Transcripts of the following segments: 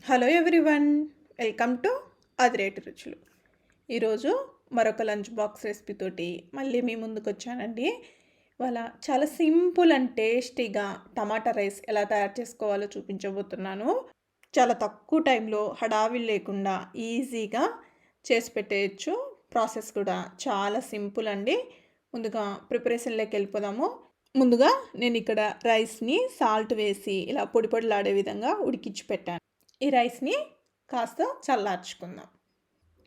Hello everyone, welcome to అదిరేటి రుచులు. ఈరోజు మరొక లంచ్ బాక్స్ రెసిపీ తోటి మళ్ళీ మీ ముందుకు వచ్చానండి. ఇవాళ చాలా సింపుల్ అండ్ టేస్టీగా టమాటా రైస్ ఎలా తయారు చేసుకోవాలో చూపించబోతున్నాను. చాలా తక్కువ టైంలో హడావిడి లేకుండా ఈజీగా చేసి పెట్టేయచ్చు. ప్రాసెస్ కూడా చాలా సింపుల్ అండి. ముందుగా ప్రిపరేషన్లోకి వెళ్ళిపోదాము. ముందుగా నేను ఇక్కడ రైస్ని సాల్ట్ వేసి ఇలా పొడి పొడిలాడే విధంగా ఉడికించి పెట్టాను. ఈ రైస్ని కాస్త చల్లార్చుకుందాం.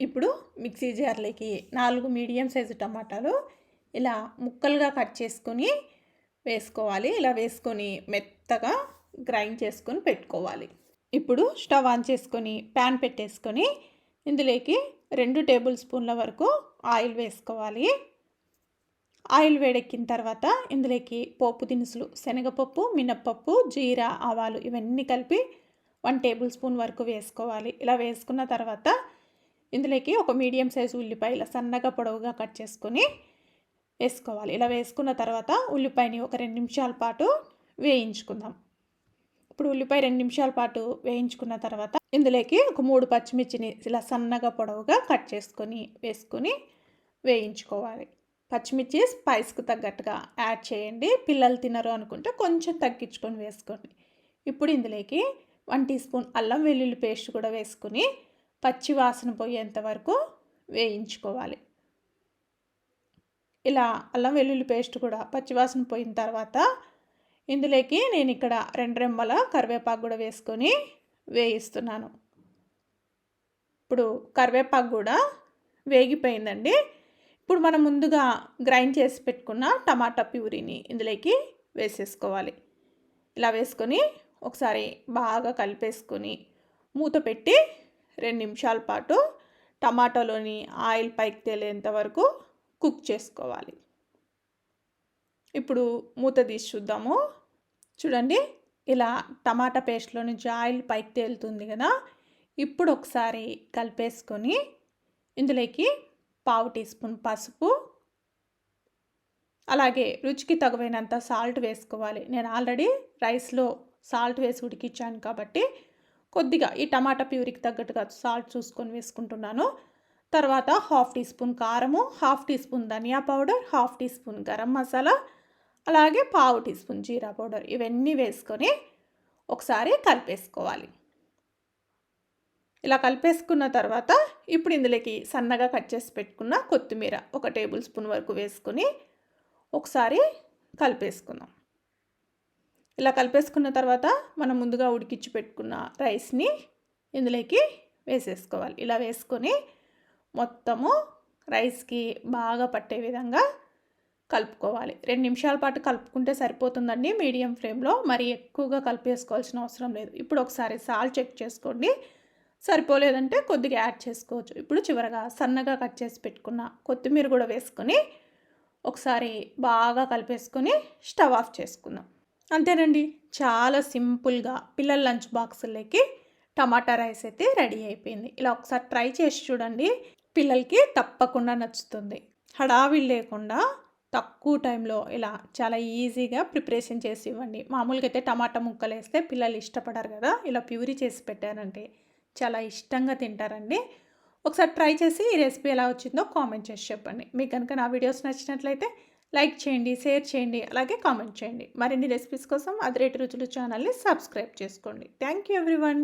ఇప్పుడు మిక్సీ జార్లోకి 4 మీడియం సైజు టమాటాలు ఇలా ముక్కలుగా కట్ చేసుకొని వేసుకోవాలి. ఇలా వేసుకొని మెత్తగా గ్రైండ్ చేసుకొని పెట్టుకోవాలి. ఇప్పుడు స్టవ్ ఆన్ చేసుకొని ప్యాన్ పెట్టేసుకొని ఇందులోకి 2 టేబుల్ స్పూన్ల వరకు ఆయిల్ వేసుకోవాలి. ఆయిల్ వేడెక్కిన తర్వాత ఇందులోకి పోపు దినుసులు శనగపప్పు, మినప్పప్పు, జీరా, ఆవాలు ఇవన్నీ కలిపి 1 టేబుల్ స్పూన్ వరకు వేసుకోవాలి. ఇలా వేసుకున్న తర్వాత ఇందులోకి ఒక మీడియం సైజు ఉల్లిపాయలు సన్నగా పొడవుగా కట్ చేసుకొని వేసుకోవాలి. ఇలా వేసుకున్న తర్వాత ఉల్లిపాయని ఒక 2 నిమిషాల పాటు వేయించుకుందాం. ఇప్పుడు ఉల్లిపాయ 2 నిమిషాల పాటు వేయించుకున్న తర్వాత ఇందులోకి ఒక 3 పచ్చిమిర్చిని ఇలా సన్నగా పొడవుగా కట్ చేసుకొని వేసుకొని వేయించుకోవాలి. పచ్చిమిర్చి స్పైస్కి తగ్గట్టుగా యాడ్ చేయండి. పిల్లలు తినరు అనుకుంటే కొంచెం తగ్గించుకొని వేసుకోండి. ఇప్పుడు ఇందులోకి 1 టీ స్పూన్ అల్లం వెల్లుల్లి పేస్ట్ కూడా వేసుకుని పచ్చి వాసన పోయేంత వరకు వేయించుకోవాలి. ఇలా అల్లం వెల్లుల్లి పేస్ట్ కూడా పచ్చి వాసన పోయిన తర్వాత ఇందులోకి నేను ఇక్కడ 2 రెమ్మల కరివేపాకు కూడా వేసుకొని వేయిస్తున్నాను. ఇప్పుడు కరివేపాకు కూడా వేగిపోయిందండి. ఇప్పుడు మనం ముందుగా గ్రైండ్ చేసి పెట్టుకున్న టమాటా ప్యూరీని ఇందులోకి వేసేసుకోవాలి. ఇలా వేసుకొని ఒకసారి బాగా కలిపేసుకొని మూత పెట్టి 2 నిమిషాల పాటు టమాటాలోని ఆయిల్ పైకి తేలేంత వరకు కుక్ చేసుకోవాలి. ఇప్పుడు మూత తీసి చూద్దాము. చూడండి, ఇలా టమాటా పేస్ట్లో నుంచి ఆయిల్ పైకి తేలుతుంది కదా. ఇప్పుడు ఒకసారి కలిపేసుకొని ఇందులోకి 1/2 టీ స్పూన్ పసుపు, అలాగే రుచికి తగినంత సాల్ట్ వేసుకోవాలి. నేను ఆల్రెడీ రైస్లో సాల్ట్ వేసి ఉడికించాను కాబట్టి కొద్దిగా ఈ టమాటా ప్యూరీకి తగ్గట్టుగా సాల్ట్ చూసుకొని వేసుకుంటున్నాను. తర్వాత 1/2 టీ స్పూన్ కారము, 1/2 టీ స్పూన్ ధనియా powder, 1/2 teaspoon garam masala, అలాగే 1/2 టీ స్పూన్ జీరా పౌడర్ ఇవన్నీ వేసుకొని ఒకసారి కలిపేసుకోవాలి. ఇలా కలిపేసుకున్న తర్వాత ఇప్పుడు ఇందులోకి సన్నగా కట్ చేసి పెట్టుకున్న కొత్తిమీర 1 టేబుల్ స్పూన్ వరకు వేసుకొని ఒకసారి కలిపేసుకుందాం. ఇలా కలిపేసుకున్న తర్వాత మనం ముందుగా ఉడికించి పెట్టుకున్న రైస్ని ఇందులోకి వేసేసుకోవాలి. ఇలా వేసుకొని మొత్తము రైస్కి బాగా పట్టే విధంగా కలుపుకోవాలి. 2 నిమిషాల పాటు కలుపుకుంటే సరిపోతుందండి మీడియం ఫ్లేమ్లో. మరి ఎక్కువగా కలిపేసుకోవాల్సిన అవసరం లేదు. ఇప్పుడు ఒకసారి సాల్ట్ చెక్ చేసుకోండి. సరిపోలేదంటే కొద్దిగా యాడ్ చేసుకోవచ్చు. ఇప్పుడు చివరగా సన్నగా కట్ చేసి పెట్టుకున్న కొత్తిమీర కూడా వేసుకొని ఒకసారి బాగా కలిపేసుకొని స్టవ్ ఆఫ్ చేసుకుందాం. అంతేనండి, చాలా సింపుల్గా పిల్లల లంచ్ బాక్సులకి టమాటా రైస్ అయితే రెడీ అయిపోయింది. ఇలా ఒకసారి ట్రై చేసి చూడండి, పిల్లలకి తప్పకుండా నచ్చుతుంది. హడావిడి లేకుండా తక్కువ టైంలో ఇలా చాలా ఈజీగా ప్రిపరేషన్ చేసి ఇవ్వండి. మామూలుగా అయితే టమాటా ముక్కలు వేస్తే పిల్లలు ఇష్టపడరు కదా. ఇలా ప్యూరీ చేసి పెట్టారంటే చాలా ఇష్టంగా తింటారండి. ఒకసారి ట్రై చేసి ఈ రెసిపీ ఎలా వచ్చిందో కామెంట్ చేసి చెప్పండి. మీకు కనుక నా వీడియోస్ నచ్చినట్లయితే లైక్ చేయండి, షేర్ చేయండి, అలాగే కామెంట్ చేయండి. మరిన్ని రెసిపీస్ కోసం అదిరేటి రుచులు ఛానల్ని సబ్స్క్రైబ్ చేసుకోండి. Thank you everyone.